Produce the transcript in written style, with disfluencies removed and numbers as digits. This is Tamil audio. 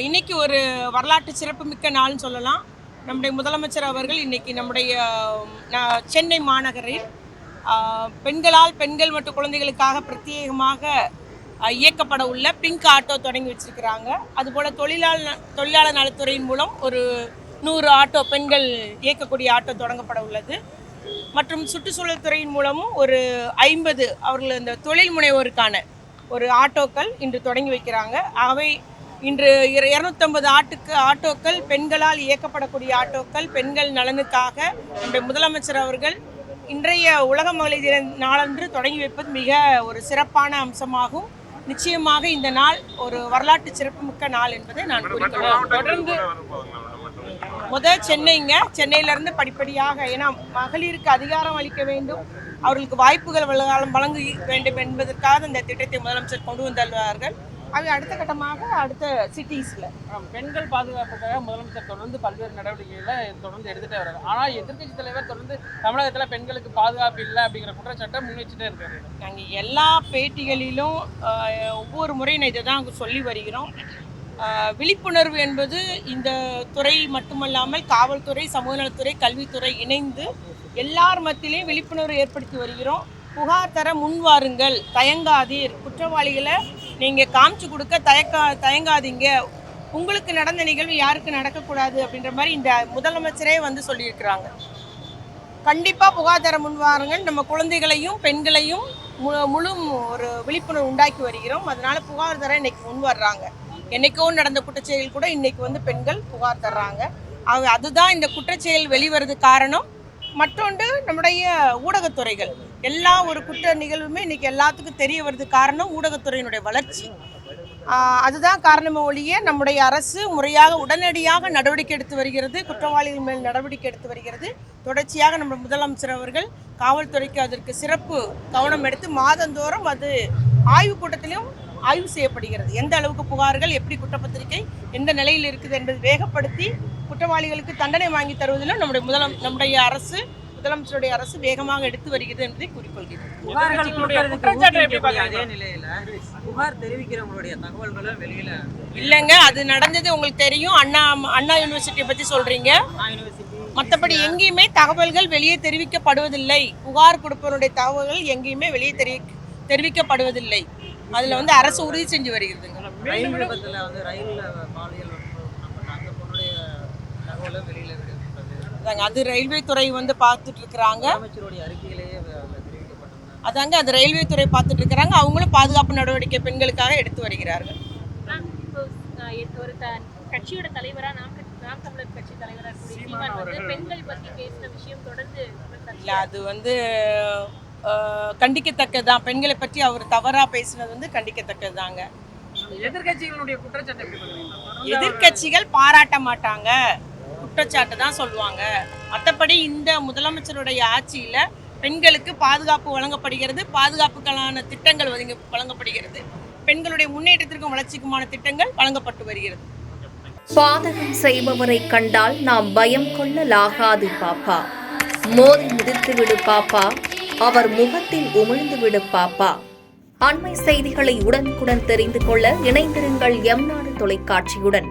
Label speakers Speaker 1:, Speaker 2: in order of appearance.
Speaker 1: இன்னைக்கு ஒரு வரலாற்று சிறப்புமிக்க நாள்னு சொல்லலாம். நம்முடைய முதலமைச்சர் அவர்கள் இன்னைக்கு நம்முடைய சென்னை மாநகரில் பெண்கள் மற்றும் குழந்தைகளுக்காக பிரத்யேகமாக இயக்கப்பட உள்ள பிங்க் ஆட்டோ தொடங்கி வச்சிருக்கிறாங்க. அதுபோல் தொழிலாளர் நலத்துறையின் மூலம் ஒரு 100 ஆட்டோ பெண்கள் இயக்கக்கூடிய ஆட்டோ தொடங்கப்பட உள்ளது. மற்றும் சுற்றுச்சூழல் துறையின் மூலமும் ஒரு 50 அவர்கள் இந்த தொழில் முனைவோருக்கான ஒரு ஆட்டோக்கள் இன்று தொடங்கி வைக்கிறாங்க. ஆகவே இன்று 250 ஆட்டோக்கள் பெண்களால் இயக்கப்படக்கூடிய ஆட்டோக்கள் பெண்கள் நலனுக்காக நம்முடைய முதலமைச்சர் அவர்கள் இன்றைய உலக மகளிர் தின நாளன்று தொடங்கி வைப்பது மிக ஒரு சிறப்பான அம்சமாகும். நிச்சயமாக இந்த நாள் ஒரு வரலாற்று சிறப்புமிக்க நாள் என்பதை நான் கூறிக்கொள்கிறேன். தொடர்ந்து சென்னையிலிருந்து படிப்படியாக, ஏன்னா மகளிருக்கு அதிகாரம் அளிக்க வேண்டும், அவர்களுக்கு வாய்ப்புகள் வழங்க வேண்டும் என்பதற்காக இந்த திட்டத்தை முதலமைச்சர் கொண்டு வந்துள்ளார்கள். அது அடுத்த கட்டமாக அடுத்த சிட்டிஸில்
Speaker 2: பெண்கள் பாதுகாப்புக்காக முதலமைச்சர் தொடர்ந்து பல்வேறு நடவடிக்கைகளை தொடர்ந்து எடுத்துகிட்டே வர்றாரு. ஆனால் எதிர்க்கட்சி தலைவர் தொடர்ந்து தமிழகத்தில் பெண்களுக்கு பாதுகாப்பு இல்லை அப்படிங்கிற குற்றச்சாட்டை முன்வச்சுட்டே இருக்காரு.
Speaker 1: நாங்கள் எல்லா பேட்டிகளிலும் ஒவ்வொரு முறையும் இதை தான் சொல்லி வருகிறோம். விழிப்புணர்வு என்பது இந்த துறை மட்டுமல்லாமல் காவல்துறை, சமூக நலத்துறை, கல்வித்துறை இணைந்து எல்லார் மத்தியிலையும் விழிப்புணர்வு ஏற்படுத்தி வருகிறோம். புகார் தர முன்வாருங்கள், தயங்காதீர், குற்றவாளிகளை நீங்கள் காமிச்சு கொடுக்க தயங்காதீங்க, உங்களுக்கு நடந்த நிகழ்வு யாருக்கு நடக்கக்கூடாது அப்படின்ற மாதிரி இந்த முதலமைச்சரே சொல்லியிருக்கிறாங்க. கண்டிப்பாக புகார் தர முன்வாருங்கள். நம்ம குழந்தைகளையும் பெண்களையும் முழு ஒரு விழிப்புணர்வு உண்டாக்கி வருகிறோம். அதனால் புகார் தர இன்னைக்கு முன் வர்றாங்க. என்னைக்கோ நடந்த குற்றச்செயல் கூட இன்னைக்கு பெண்கள் புகார் தர்றாங்க. அதுதான் இந்த குற்றச்செயல் வெளிவரது காரணம். மற்றொன்று நம்முடைய ஊடகத்துறைகள் எல்லா ஒரு குற்ற நிகழ்வுமே இன்னைக்கு எல்லாத்துக்கும் தெரிய வருது காரணம் ஊடகத்துறையினுடைய வளர்ச்சி. அதுதான் காரணமே ஒழிய நம்முடைய அரசு முறையாக உடனடியாக நடவடிக்கை எடுத்து வருகிறது, குற்றவாளிகள் மேல் நடவடிக்கை எடுத்து வருகிறது. தொடர்ச்சியாக நம்ம முதலமைச்சர் அவர்கள் காவல்துறைக்கு அதற்கு சிறப்பு கவனம் எடுத்து மாதந்தோறும் அது ஆய்வு கூட்டத்திலும் ஆய்வு செய்யப்படுகிறது. எந்த அளவுக்கு புகார்கள், எப்படி குற்றப்பத்திரிகை எந்த நிலையில் இருக்குது என்பதை வேகப்படுத்தி குற்றவாளிகளுக்கு தண்டனை வாங்கி தருவதிலும் நம்முடைய அரசு, முதலமைச்சருடைய அரசு வேகமாக எடுத்து வருகிறது என்பதை கூறிக்கொள்கிறேன். இல்லைங்க, அது நடந்தது உங்களுக்கு தெரியும். அண்ணா யூனிவர்சிட்டியை பற்றி சொல்றீங்க. மற்றபடி எங்கேயுமே தகவல்கள் வெளியே தெரிவிக்கப்படுவதில்லை. புகார் கொடுப்பவருடைய தகவல்கள் எங்கேயுமே வெளியே தெரிவிக்கப்படுவதில்லை. அதில் அரசு உறுதி செஞ்சு வருகிறதுங்க. அது ரயில்வே துறை பார்த்துட்டு இருக்கிறாங்க. அதாங்க அது ரயில்வே துறை பார்த்துட்டு இருக்கிறாங்க. அவங்களும் பாதுகாப்பு நடவடிக்கை பெண்களுக்காக எடுத்து வருகிறார்கள்.
Speaker 3: கட்சியோட தலைவரா நாம் தமிழர் கட்சி தலைவரா பெண்கள் பத்தி பேசின விஷயம் தொடர்ந்து
Speaker 1: இல்ல, அது கண்டிக்கத்தக்கதுதான். பெண்களை பற்றி அவர் தவறா பேசினது கண்டிக்கத்தக்கதுதாங்க.
Speaker 2: எதிர்கட்சிகளுடைய குற்றச்சாட்டு,
Speaker 1: எதிர்கட்சிகள் பாராட்ட மாட்டாங்க, குற்றச்சாட்டு தான் சொல்லுவாங்க. மற்றபடி இந்த முதலமைச்சருடைய ஆட்சியில பெண்களுக்கு பாதுகாப்பு வழங்கப்படுகிறது, பாதுகாப்புக்கான திட்டங்கள் வழங்கப்படுகிறது, பெண்களுடைய முன்னேற்றத்திற்கும் வளர்ச்சிக்குமான திட்டங்கள் வழங்கப்பட்டு வருகிறது.
Speaker 4: பாதகம் செய்பவரை கண்டால் நாம் பயம் கொள்ளலாகாது பாப்பா, மோதி மிதித்து விடு பாப்பா, அவர் முகத்தில் உமிழ்ந்து விடு பாப்பா. அண்மை செய்திகளை உடனுக்குடன் தெரிந்து கொள்ள இணைந்திருங்கள் எம் நாடு தொலைக்காட்சியுடன்.